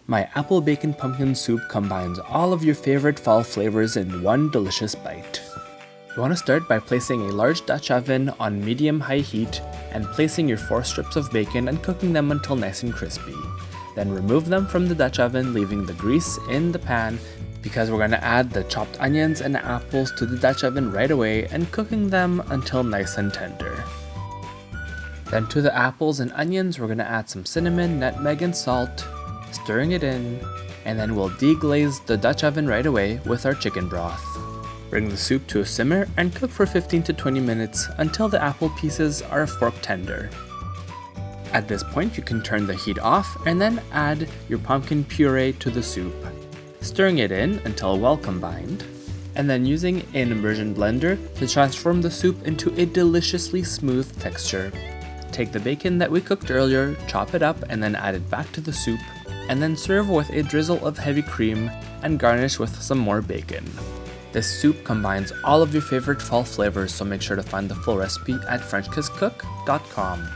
My apple bacon pumpkin soup combines all of your favorite fall flavors in one delicious bite. You want to start by placing a large Dutch oven on medium-high heat and placing your 4 strips of bacon and cooking them until nice and crispy. Then remove them from the Dutch oven, leaving the grease in the pan because we're going to add the chopped onions and apples to the Dutch oven right away and cooking them until nice and tender. Then to the apples and onions, we're going to add some cinnamon, nutmeg, and salt, stirring it in, and then we'll deglaze the Dutch oven right away with our chicken broth. Bring the soup to a simmer and cook for 15 to 20 minutes until the apple pieces are fork tender. At this point, you can turn the heat off and then add your pumpkin puree to the soup, stirring it in until well combined, and then using an immersion blender to transform the soup into a deliciously smooth texture. Take the bacon that we cooked earlier, chop it up, and then add it back to the soup, and then serve with a drizzle of heavy cream and garnish with some more bacon. This soup combines all of your favorite fall flavors, so make sure to find the full recipe at FrenchKissCook.com.